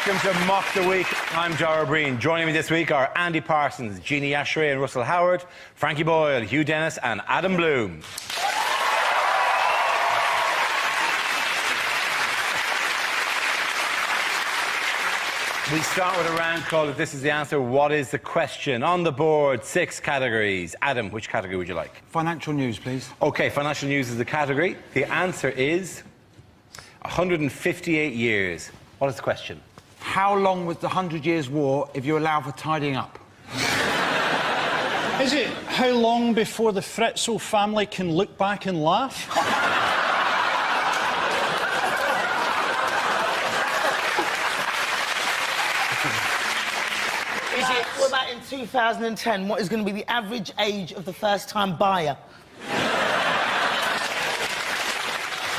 Welcome to Mock the Week. I'm Dara Breen. Joining me this week are Andy Parsons, Jeannie Asheray and Russell Howard, Frankie Boyle, Hugh Dennis and Adam Bloom. We start with a round called If This Is the Answer, What Is the Question? On the board, 6 categories. Adam, which category would you like? Financial news, please. OK, financial news is the category. The answer is 158 years. What is the question? How long was the 100 Years' War if you allow for tidying up? Is it how long before the Fritzl family can look back and laugh? What about in 2010? What is going to be the average age of the first-time buyer?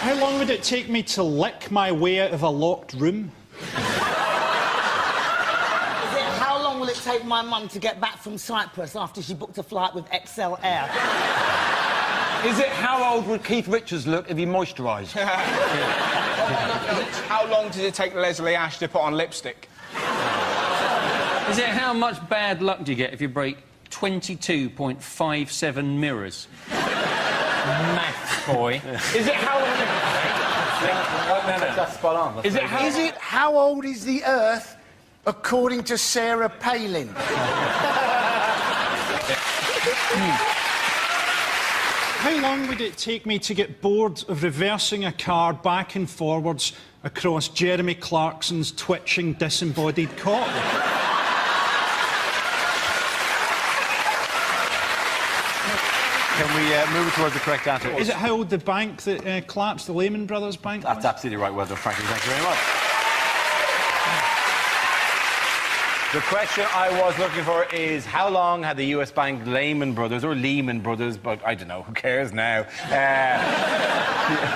How long would it take me to lick my way out of a locked room? How long will it take my mum to get back from Cyprus after she booked a flight with XL Air? Is it how old would Keith Richards look if he moisturised? How long does it take Leslie Ash to put on lipstick? Is it how much bad luck do you get if you break 22.57 mirrors? Maths, boy. Is it how long... That's spot on. Is it how old is the Earth according to Sarah Palin? How long would it take me to get bored of reversing a car back and forwards across Jeremy Clarkson's twitching, disembodied cock? Can we move towards the correct answer? Is it how old the bank that collapsed, the Lehman Brothers bank? That's absolutely right. Well done, Frankie. Thank you very much. The question I was looking for is how long had the US bank Lehman Brothers, or Lehman Brothers, but I don't know, who cares now,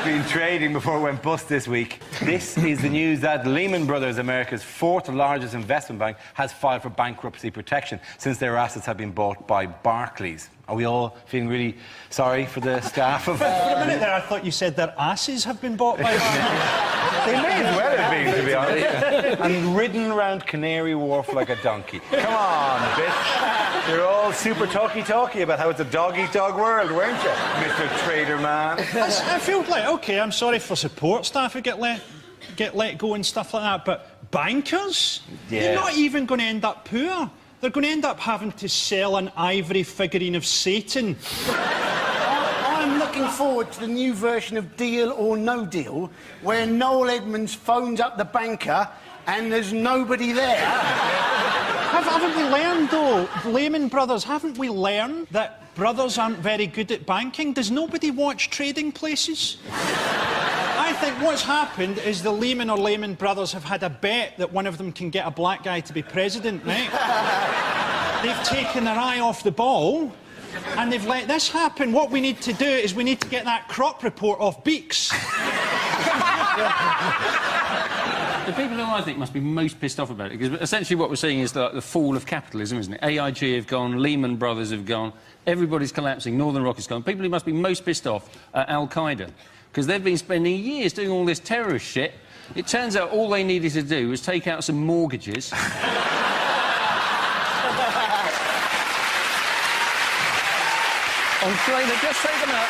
been trading before it went bust this week? This is the news that Lehman Brothers, America's 4th largest investment bank, has filed for bankruptcy protection since their assets have been bought by Barclays. Are we all feeling really sorry for the staff of... For a minute there, I thought you said their asses have been bought by... They may as well have been, to be honest. And ridden around Canary Wharf like a donkey. Come on, bitch. You're all super talky about how it's a dog-eat-dog world, weren't you, Mr. Trader Man? I feel like, OK, I'm sorry for support staff who get let go and stuff like that, but bankers? Yeah. They're not even going to end up poor. They're going to end up having to sell an ivory figurine of Satan. I'm looking forward to the new version of Deal or No Deal, where Noel Edmonds phones up the banker and there's nobody there. Haven't we learned, though, Lehman Brothers, haven't we learned that brothers aren't very good at banking? Does nobody watch Trading Places? I think what's happened is the Lehman Brothers have had a bet that one of them can get a black guy to be president, right? They've taken their eye off the ball and they've let this happen. What we need to do is we need to get that crop report off Beaks. The people who I think must be most pissed off about it, because essentially what we're seeing is the fall of capitalism, isn't it? AIG have gone, Lehman Brothers have gone, everybody's collapsing, Northern Rock has gone. People who must be most pissed off are Al-Qaeda, because they've been spending years doing all this terrorist shit. It turns out all they needed to do was take out some mortgages. On trailer, just take them out.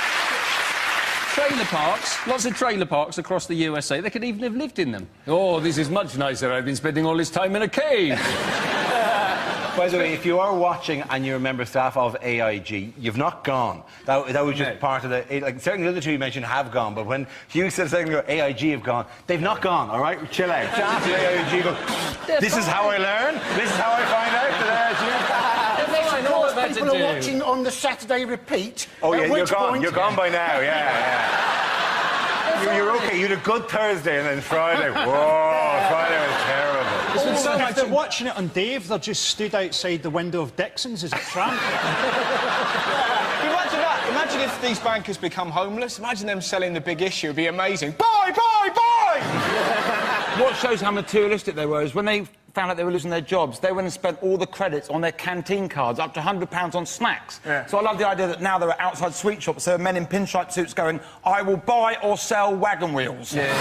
Trailer parks, lots of trailer parks across the USA. They could even have lived in them. Oh, this is much nicer. I've been spending all this time in a cave. By the way, if you are watching and you're a member of staff of AIG, you've not gone. That was just part of the... Like, certainly the other two you mentioned have gone, but when Hugh said a second ago, AIG have gone, they've not gone, all right? Chill out. Staff of AIG go, this is how I learn, this is how I find out that People are watching on the Saturday repeat. Oh, yeah, you're gone. You're gone by now, yeah. You're OK. You had a good Thursday and then Friday. Whoa, Friday was terrible. If they're watching it on Dave, they're just stood outside the window of Dixon's as a tramp. Imagine that. Imagine if these bankers become homeless. Imagine them selling the big issue. It'd be amazing. Buy, buy, buy! What shows how materialistic they were is when they found out they were losing their jobs, they went and spent all the credits on their canteen cards, up to £100 on snacks. Yeah. So I love the idea that now there are outside sweet shops, there are men in pinstripe suits going, I will buy or sell wagon wheels. Yeah.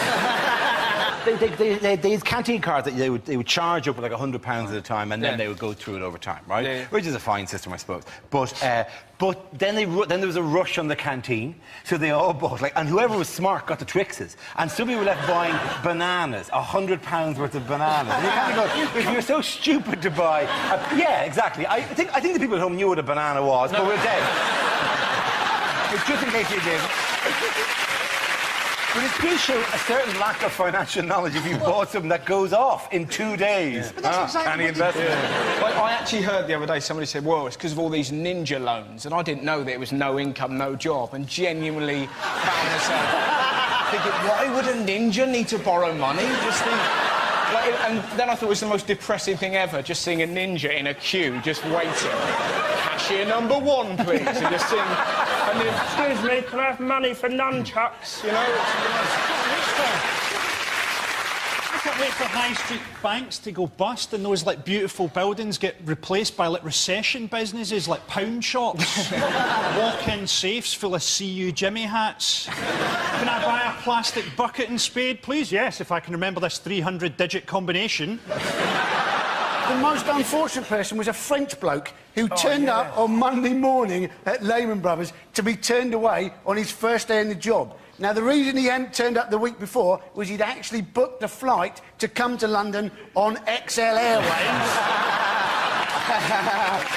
These canteen cards that they would charge up like £100 at a time, and then they would go through it over time, right? Yeah. Which is a fine system, I suppose. But then there was a rush on the canteen, so they all bought and whoever was smart got the Twixes, and some people were left buying bananas, £100 worth of bananas. And you kind of go, if you're so stupid to buy, yeah, exactly. I think the people at home knew what a banana was, but we're dead. But just in case you did. But it does show a certain lack of financial knowledge if you bought something that goes off in 2 days. But that's exactly what they do. Well, I actually heard the other day somebody said, well, it's because of all these ninja loans, and I didn't know that it was no income, no job, and genuinely found myself thinking, why would a ninja need to borrow money? And then I thought it was the most depressing thing ever, just seeing a ninja in a queue, just waiting. Cashier number 1, please. And just seeing... And then, excuse me, can I have money for nunchucks? You know? I can't wait for high street banks to go bust and those beautiful buildings get replaced by recession businesses like pound shops. Walk-in safes full of CU Jimmy hats. Can I buy a plastic bucket and spade, please? Yes, if I can remember this 300-digit combination. The most unfortunate person was a French bloke who turned up on Monday morning at Lehman Brothers to be turned away on his first day in the job. Now, the reason he hadn't turned up the week before was he'd actually booked a flight to come to London on XL Airways.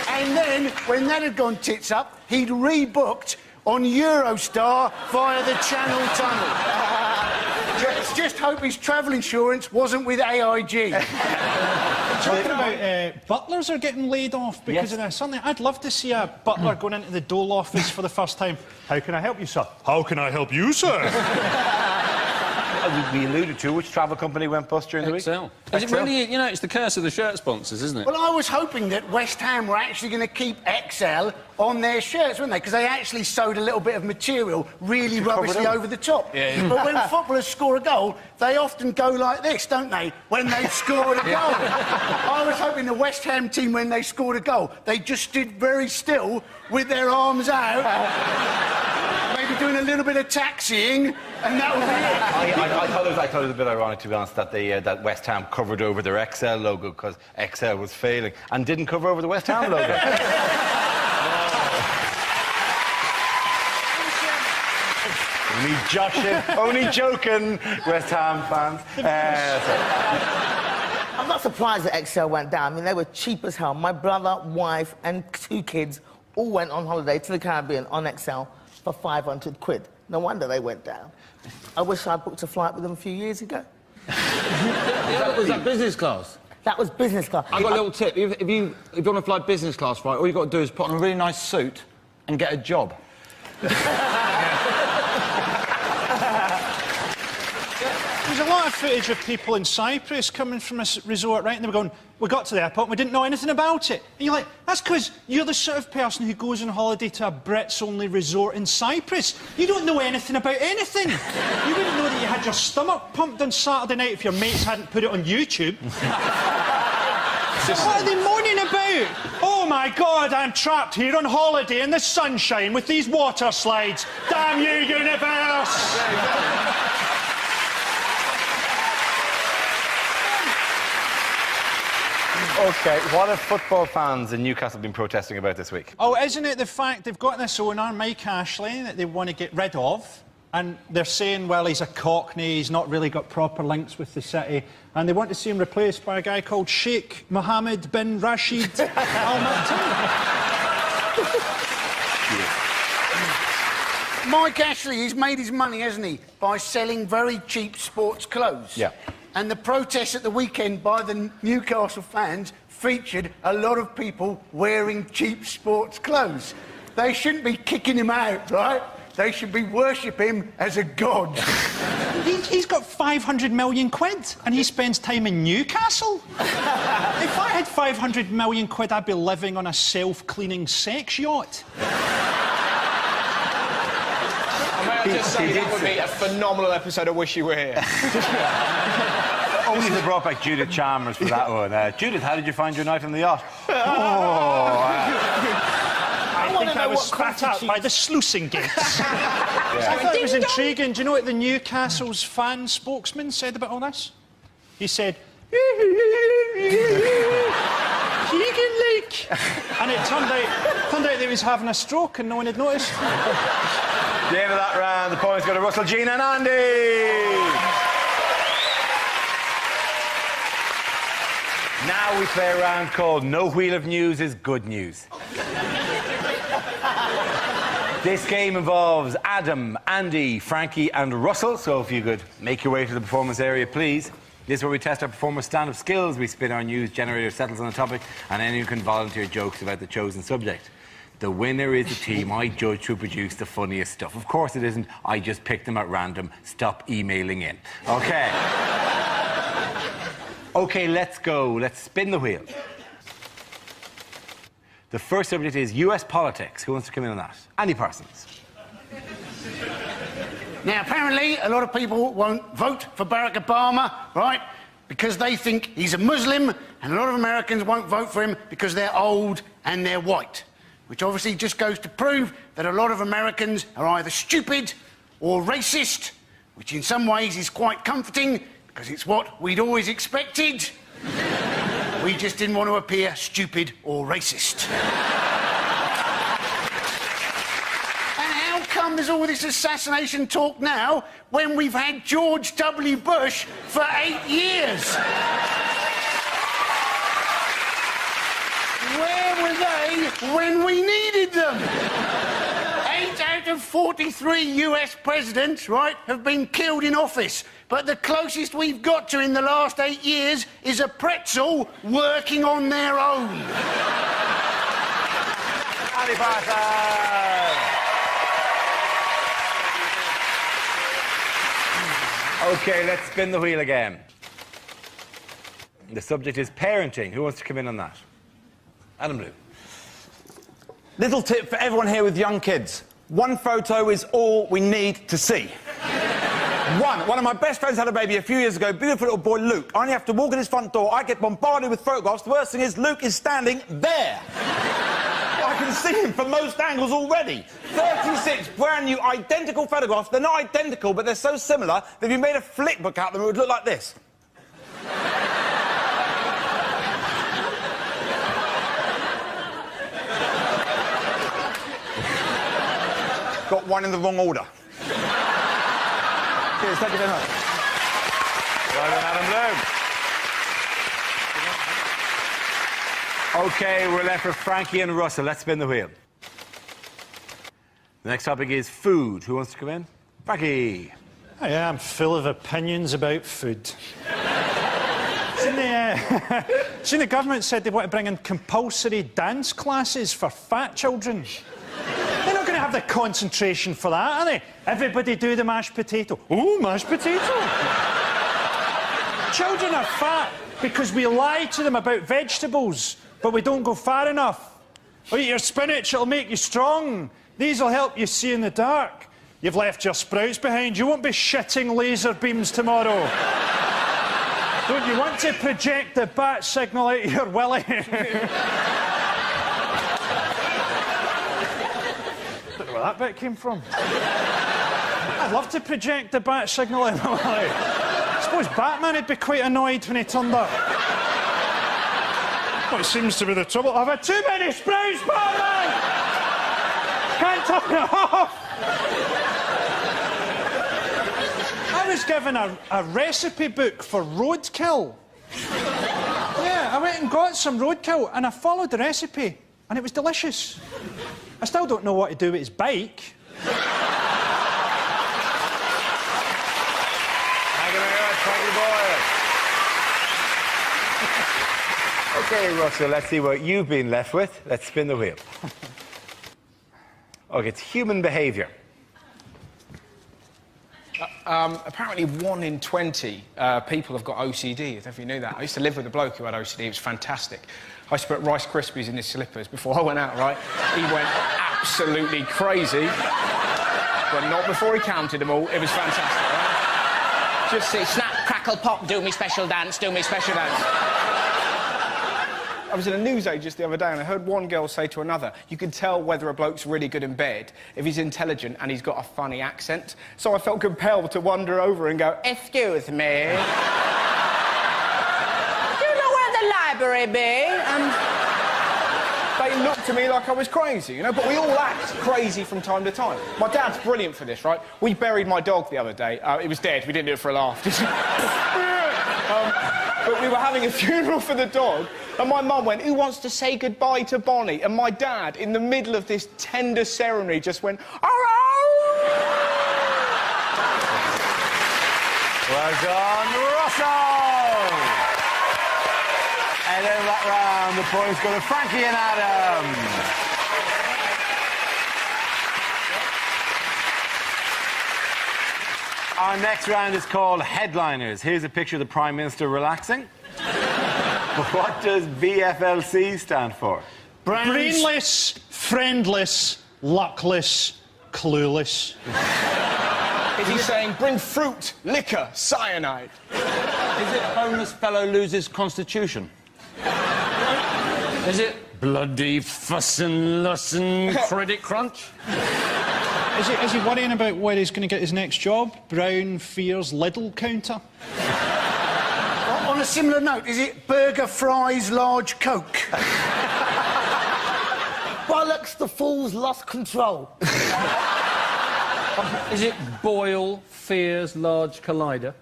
And then, when that had gone tits up, he'd rebooked on Eurostar via the Channel Tunnel. Just hope his travel insurance wasn't with AIG. Talking about butlers are getting laid off because of this. I'd love to see a butler going into the Dole office for the first time. How can I help you, sir? How can I help you, sir? We alluded to which travel company went bust during the week? XL. Is it really, you know, it's the curse of the shirt sponsors, isn't it? Well, I was hoping that West Ham were actually going to keep XL on their shirts, weren't they? Because they actually sewed a little bit of material really rubbishly over the top. Yeah. But when footballers score a goal, they often go like this, don't they, when they scored a goal? I was hoping the West Ham team, when they scored a goal, they just stood very still with their arms out, maybe doing a little bit of taxiing, and that would be it. I thought it was a bit ironic, to be honest, that that West Ham covered over their XL logo because XL was failing and didn't cover over the West Ham logo. Only joking, West Ham fans. I'm not surprised that XL went down. I mean, they were cheap as hell. My brother, wife, and 2 kids all went on holiday to the Caribbean on XL for 500 quid. No wonder they went down. I wish I'd booked a flight with them a few years ago. Was that business class? That was business class. I've got a little tip. If you want to fly business class, right, all you've got to do is put on a really nice suit and get a job. There's a lot of footage of people in Cyprus coming from a resort, right? And they were going, we got to the airport and we didn't know anything about it. And you're like, that's because you're the sort of person who goes on holiday to a Brits-only resort in Cyprus. You don't know anything about anything. You wouldn't know that you had your stomach pumped on Saturday night if your mates hadn't put it on YouTube. What are they moaning about? Oh, my God, I'm trapped here on holiday in the sunshine with these water slides. Damn you, universe! OK, what have football fans in Newcastle been protesting about this week? Oh, isn't it the fact they've got this owner, Mike Ashley, that they want to get rid of? And they're saying, well, he's a Cockney, he's not really got proper links with the city. And they want to see him replaced by a guy called Sheikh Mohammed bin Rashid Al Maktoum. Mike Ashley, he's made his money, hasn't he, by selling very cheap sports clothes. Yeah. And the protests at the weekend by the Newcastle fans featured a lot of people wearing cheap sports clothes. They shouldn't be kicking him out, right? They should be worshipping him as a god. He's got 500 million quid and he spends time in Newcastle. If I had 500 million quid, I'd be living on a self-cleaning sex yacht. May I just say that would be a phenomenal episode of Wish You Were Here. Only they brought back Judith Chalmers for that one. Judith, how did you find your night on the yacht? I want to know was spat out by the sluicing gates. I thought it was intriguing. Do you know what the Newcastle's fan spokesman said about all this? He said, Keegan Lake. And it turned out he was having a stroke and no one had noticed. The end of that round, the points go to Russell, Gene and Andy. Now we play a round called No Wheel of News is Good News. This game involves Adam, Andy, Frankie and Russell, so if you could make your way to the performance area, please. This is where we test our performers' stand-up skills. We spin our news generator, settles on a topic, and anyone can volunteer jokes about the chosen subject. The winner is the team I judge who produce the funniest stuff. Of course it isn't. I just picked them at random. Stop emailing in. OK. OK, let's go. Let's spin the wheel. The first subject is US politics. Who wants to come in on that? Andy Parsons. Now, apparently, a lot of people won't vote for Barack Obama, right, because they think he's a Muslim, and a lot of Americans won't vote for him because they're old and they're white, which obviously just goes to prove that a lot of Americans are either stupid or racist, which in some ways is quite comforting because it's what we'd always expected. We just didn't want to appear stupid or racist. How come there's all this assassination talk now when we've had George W. Bush for 8 years? Where were they when we needed them? 8 out of 43 US presidents, right, have been killed in office. But the closest we've got to in the last 8 years is a pretzel working on their own. Andy Parsons. OK, let's spin the wheel again. The subject is parenting. Who wants to come in on that? Adam Blue. Little tip for everyone here with young kids. One photo is all we need to see. One of my best friends had a baby a few years ago, beautiful little boy, Luke. I only have to walk in his front door, I get bombarded with photographs. The worst thing is Luke is standing there. I can see him from most angles already. 36 brand new identical photographs. They're not identical, but they're so similar that if you made a flick book out of them, it would look like this. Got one in the wrong order. Cheers, thank you very much. Well done, Adam Bloom. OK, we're left with Frankie and Russell. Let's spin the wheel. The next topic is food. Who wants to come in? Frankie. I am full of opinions about food. Seen the government said they want to bring in compulsory dance classes for fat children. They're not going to have the concentration for that, are they? Everybody do the mashed potato. Oh, mashed potato! Children are fat because we lie to them about vegetables, but we don't go far enough. Oh, eat your spinach, it'll make you strong. These will help you see in the dark. You've left your sprouts behind. You won't be shitting laser beams tomorrow. Don't you want to project the bat signal out of your willy? Don't know where that bit came from. I'd love to project the bat signal out of my willy. I suppose Batman would be quite annoyed when he turned up. What seems to be the trouble? I've had too many sprouts, Batman! Can't turn it off! I was given a recipe book for roadkill. Yeah, I went and got some roadkill and I followed the recipe and it was delicious. I still don't know what to do with his bike. Thank you very much, Frankie Boyle. OK, Russell, let's see what you've been left with. Let's spin the wheel. OK, it's human behaviour. Apparently 1 in 20 people have got OCD, if you knew that. I used to live with a bloke who had OCD, it was fantastic. I used to put Rice Krispies in his slippers before I went out, right? He went absolutely crazy, but not before he counted them all. It was fantastic, right? Just see, snap, crackle, pop, do me special dance, do me special dance. I was in a newsagent just the other day and I heard one girl say to another, you can tell whether a bloke's really good in bed if he's intelligent and he's got a funny accent. So I felt compelled to wander over and go, excuse me. Do you know where the library be? And they looked at me like I was crazy, you know, but we all act crazy from time to time. My dad's brilliant for this, right? We buried my dog the other day. It was dead. We didn't do it for a laugh. But we were having a funeral for the dog, and my mum went, who wants to say goodbye to Bonnie? And my dad, in the middle of this tender ceremony, just went, oh! Well done, Russell! And then that round, the points go to Frankie and Adam. Our next round is called Headliners. Here's a picture of the Prime Minister relaxing. But what does BFLC stand for? Brainless, friendless, luckless, clueless. Is he saying, bring fruit, liquor, cyanide? Is it homeless fellow loses constitution? Is it bloody fussin' lussin' credit crunch? Is he worrying about where he's going to get his next job? Brown fears Lidl counter? On a similar note, is it burger, fries, large Coke? Bollocks, the fool's lost control. Is it Boyle fears large collider?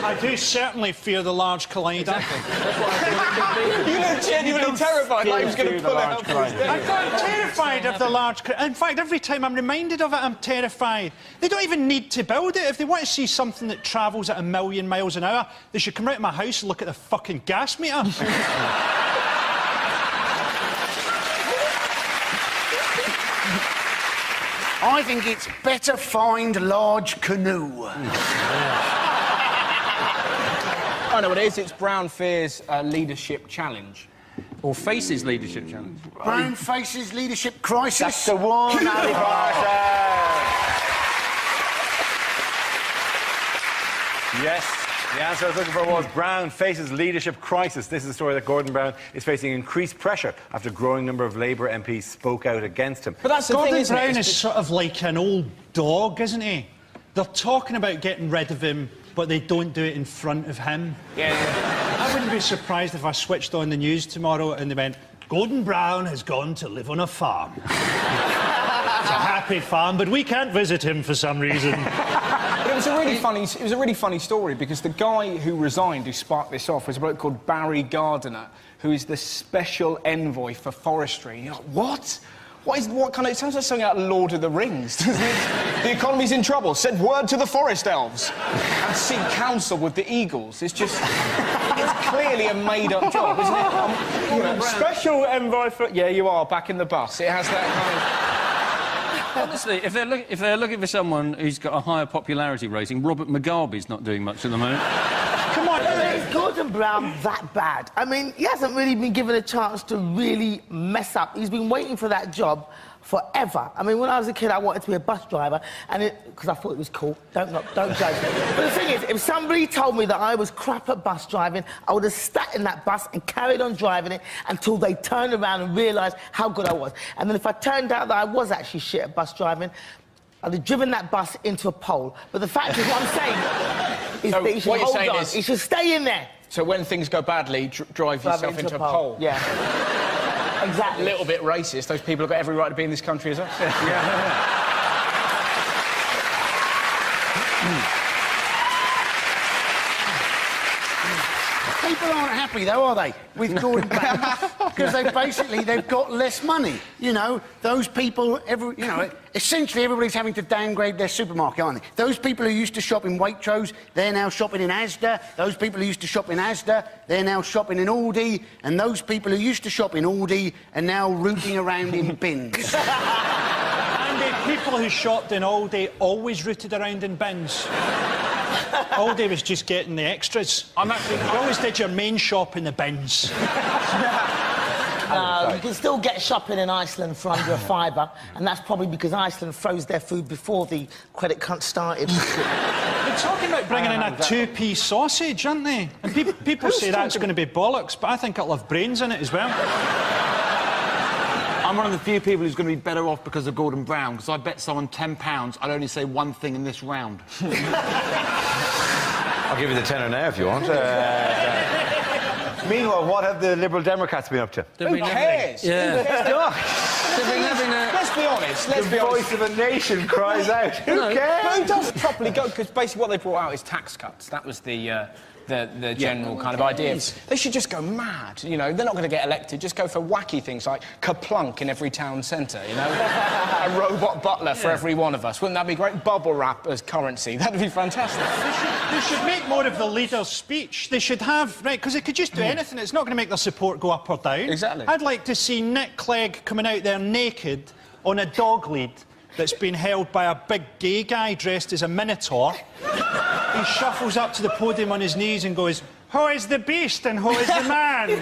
I do certainly fear the large collider. You look genuinely terrified, like he was going to pull it out from his desk. I'm terrified of the large... In fact, every time I'm reminded of it, I'm terrified. They don't even need to build it. If they want to see something that travels at 1,000,000 miles an hour, they should come right to my house and look at the fucking gas meter. I think it's better find large canoe. I know what it is. It's Brown Fear's leadership challenge. Or Faces leadership challenge? Brown faces leadership crisis. That's the one, Harry Potter. Yes, the answer I was looking for was Brown faces leadership crisis. This is a story that Gordon Brown is facing increased pressure after a growing number of Labour MPs spoke out against him. But that's the Gordon thing, isn't Brown it? is sort of like an old dog, isn't he? They're talking about getting rid of him, but they don't do it in front of him. Yeah. I wouldn't be surprised if I switched on the news tomorrow and they went, Gordon Brown has gone to live on a farm. It's a happy farm, but we can't visit him for some reason. But it was a really funny story because the guy who resigned, who sparked this off, was a bloke called Barry Gardiner, who is the special envoy for forestry. And you're like, what? What kind of... It sounds like something out of Lord of the Rings. The economy's in trouble. Send word to the forest elves. And seek counsel with the eagles. It's just... It's clearly a made-up job, isn't it? You know, special envoy for... Yeah, you are, back in the bus. It has that kind of... Honestly, if they're looking for someone who's got a higher popularity rating, Robert Mugabe's not doing much at the moment. Come on. Is Gordon Brown that bad? I mean, he hasn't really been given a chance to really mess up. He's been waiting for that job forever. I mean, when I was a kid, I wanted to be a bus driver, and because I thought it was cool. Don't judge me. But the thing is, if somebody told me that I was crap at bus driving, I would have sat in that bus and carried on driving it until they turned around and realised how good I was. And then if I turned out that I was actually shit at bus driving, I'd have driven that bus into a pole. But the fact is, what I'm saying is So that he should what you're hold saying on. is- He should stay in there. So when things go badly, drive yourself into a pole. Yeah. Exactly. A little bit racist. Those people have got every right to be in this country as us. People aren't happy, though, are they, with Gordon Brown? Because they've got less money. You know, those people, essentially everybody's having to downgrade their supermarket, aren't they? Those people who used to shop in Waitrose, they're now shopping in Asda. Those people who used to shop in Asda, they're now shopping in Aldi. And those people who used to shop in Aldi are now rooting around in bins. And the people who shopped in Aldi always rooted around in bins. Aldi was just getting the extras. You always did your main shop in the bins. No, you can still get shopping in Iceland for under a fiver, and that's probably because Iceland froze their food before the credit crunch started. The talking about bringing in a two-piece sausage, aren't they? And people say that's going to be bollocks, but I think it'll have brains in it as well. I'm one of the few people who's going to be better off because of Gordon Brown, because I bet someone £10 I'd only say one thing in this round. I'll give you the tenner now if you want. Meanwhile, what have the Liberal Democrats been up to? Who cares? Yeah. Let's be honest. The voice of a nation cries out. Who cares? Who does properly go? Because basically what they brought out is tax cuts. That was the general kind of idea. They should just go mad, you know. They're not going to get elected. Just go for wacky things like Kaplunk in every town centre, you know. A robot butler for every one of us. Wouldn't that be great? Bubble wrap as currency. That'd be fantastic. They should make more of the leader's speech. They should have... Right, because they could just do anything. It's not going to make their support go up or down. Exactly. I'd like to see Nick Clegg coming out there naked on a dog lead that's been held by a big gay guy dressed as a minotaur. He shuffles up to the podium on his knees and goes, "Who is the beast and who is the man?" It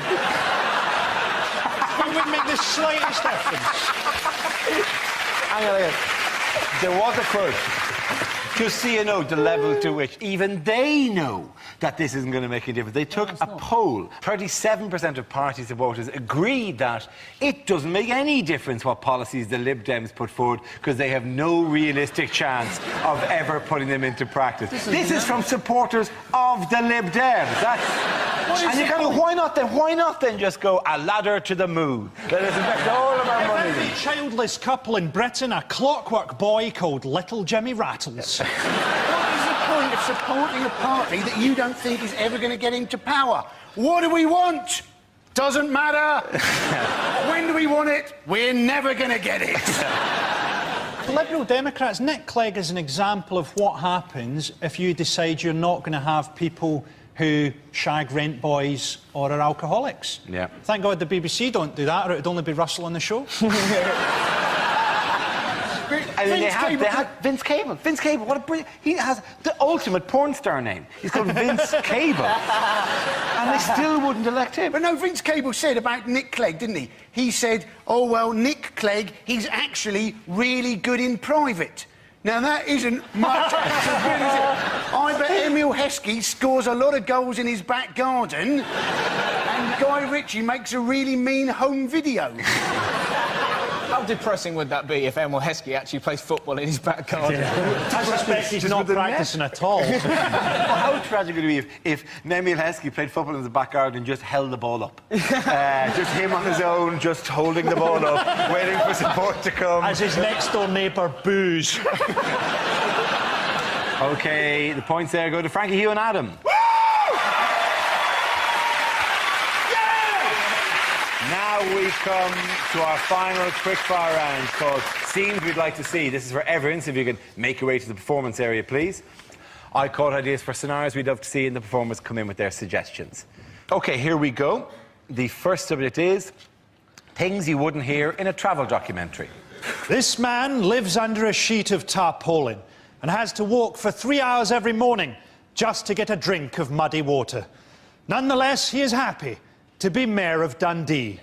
wouldn't make the slightest difference. Hang on. There was a quote. Just so you know the level to which even they know that this isn't going to make any difference. They took a poll. 37% of parties and voters agreed that it doesn't make any difference what policies the Lib Dems put forward because they have no realistic chance of ever putting them into practice. This is from supporters of the Lib Dems. And you go, why not then? Why not then just go a ladder to the moon? Let us invest all of our money. Every childless couple in Britain, a clockwork boy called Little Jimmy Rattles. What is the point of supporting a party that you don't think is ever going to get into power? What do we want? Doesn't matter. When do we want it? We're never going to get it. Liberal Democrats, Nick Clegg is an example of what happens if you decide you're not going to have people who shag rent boys or are alcoholics. Yeah. Thank God the BBC don't do that, or it'd only be Russell on the show. And then they had Vince Cable. Vince Cable, what a brilliant... He has the ultimate porn star name. He's called Vince Cable. And they still wouldn't elect him. But no, Vince Cable said about Nick Clegg, didn't he? He said, oh, well, Nick Clegg, he's actually really good in private. Now, that isn't much as good as it. I bet Emil Heskey scores a lot of goals in his back garden and Guy Ritchie makes a really mean home video. How depressing would that be if Emil Heskey actually plays football in his back garden? I suspect he's not practising at all. Well, how tragic would it be if Emil Heskey played football in the back garden and just held the ball up? Just him on his own, just holding the ball up, waiting for support to come. As his next-door neighbour boos. OK, the points there go to Frankie, Hugh and Adam. Now we come to our final quickfire round called Scenes We'd Like to See. This is for everyone, so if you can make your way to the performance area, please. I caught ideas for scenarios we'd love to see, and the performers come in with their suggestions. OK, here we go. The first subject is things you wouldn't hear in a travel documentary. This man lives under a sheet of tarpaulin and has to walk for 3 hours every morning just to get a drink of muddy water. Nonetheless, he is happy to be Mayor of Dundee.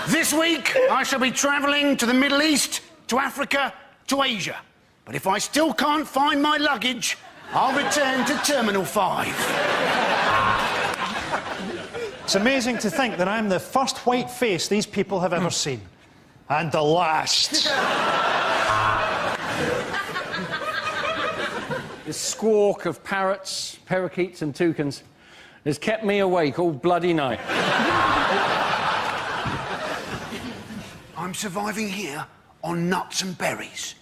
This week, I shall be travelling to the Middle East, to Africa, to Asia. But if I still can't find my luggage, I'll return to Terminal 5. It's amazing to think that I'm the first white face these people have ever seen. And the last. The squawk of parrots, parakeets and toucans has kept me awake all bloody night. I'm surviving here on nuts and berries.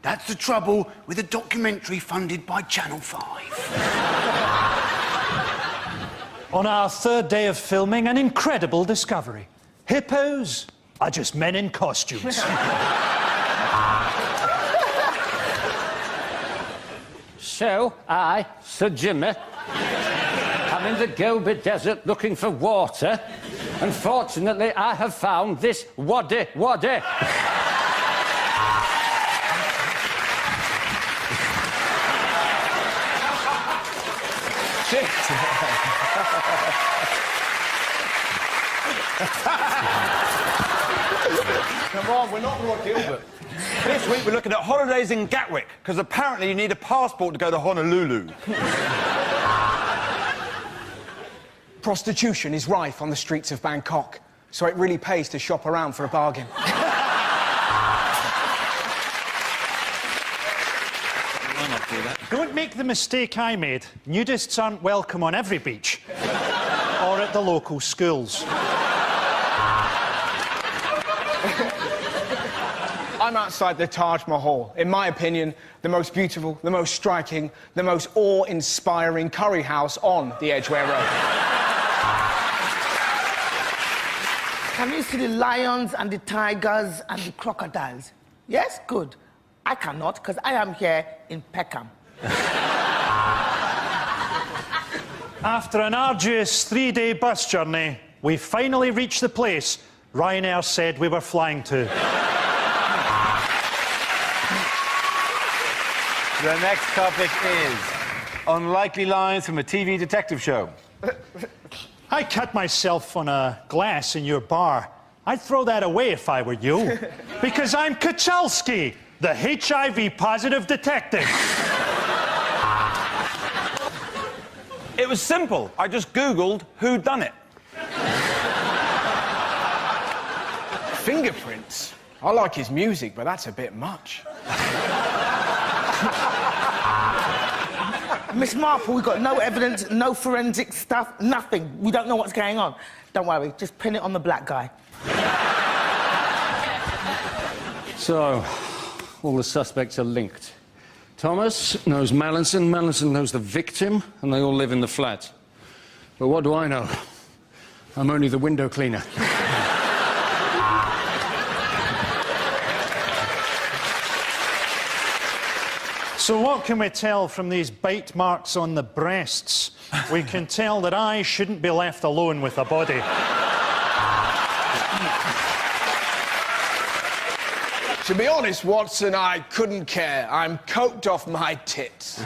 That's the trouble with a documentary funded by Channel 5. On our third day of filming, an incredible discovery. Hippos are just men in costumes. So, I, Sir Jimmy, am in the Gobi Desert looking for water, and fortunately I have found this wadi. Come on, we're not Rod Gilbert. This Next week, we're looking at holidays in Gatwick, because apparently you need a passport to go to Honolulu. Prostitution is rife on the streets of Bangkok, so it really pays to shop around for a bargain. Don't make the mistake I made. Nudists aren't welcome on every beach. Or at the local schools. I'm outside the Taj Mahal. In my opinion, the most beautiful, the most striking, the most awe-inspiring curry house on the Edgware Road. Can you see the lions and the tigers and the crocodiles? Yes? Good. I cannot, because I am here in Peckham. After an arduous 3-day bus journey, we finally reached the place Ryanair said we were flying to. The next topic is unlikely lines from a TV detective show. I cut myself on a glass in your bar. I'd throw that away if I were you. Because I'm Kachalski, the HIV-positive detective. It was simple. I just Googled who'd done it. Fingerprints? I like his music, but that's a bit much. Miss Marple, we've got no evidence, no forensic stuff, nothing. We don't know what's going on. Don't worry, just pin it on the black guy. So, all the suspects are linked. Thomas knows Mallinson, Mallinson knows the victim, and they all live in the flat. But what do I know? I'm only the window cleaner. So what can we tell from these bite marks on the breasts? We can tell that I shouldn't be left alone with a body. To be honest, Watson, I couldn't care. I'm coked off my tits.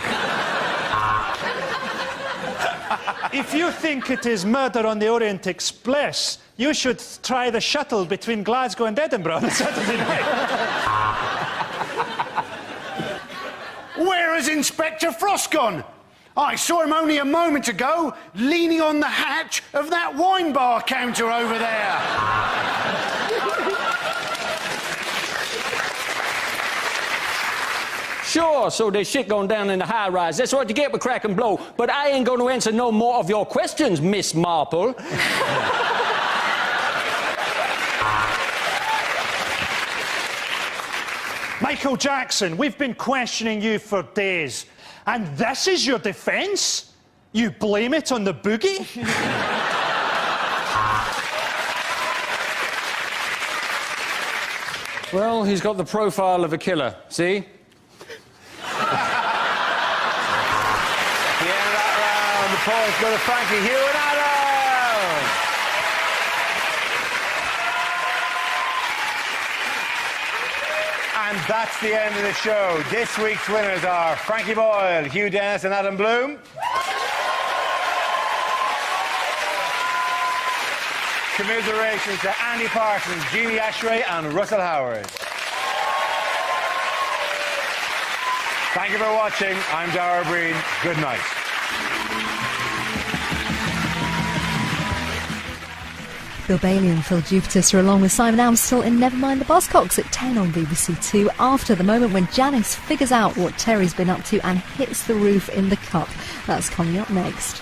If you think it is Murder on the Orient Express, you should try the shuttle between Glasgow and Edinburgh on Saturday night. Where has Inspector Frost gone? I saw him only a moment ago, leaning on the hatch of that wine bar counter over there. Sure, so there's shit going down in the high-rise. That's what you get with crack and blow. But I ain't going to answer no more of your questions, Miss Marple. Michael Jackson, we've been questioning you for days. And this is your defence? You blame it on the boogie? Well, he's got the profile of a killer, see? The end of that round. The points go to Frankie, Hugh and Adam. And that's the end of the show. This week's winners are Frankie Boyle, Hugh Dennis and Adam Bloom. Commiserations to Andy Parsons, Jeannie Ashray and Russell Howard. Thank you for watching. I'm Dara Breen. Good night. Bill Bailey and Phil Jupitus are along with Simon Amstel in Nevermind the Buzzcocks at 10 on BBC Two, after the moment when Janice figures out what Terry's been up to and hits the roof in the cup. That's coming up next.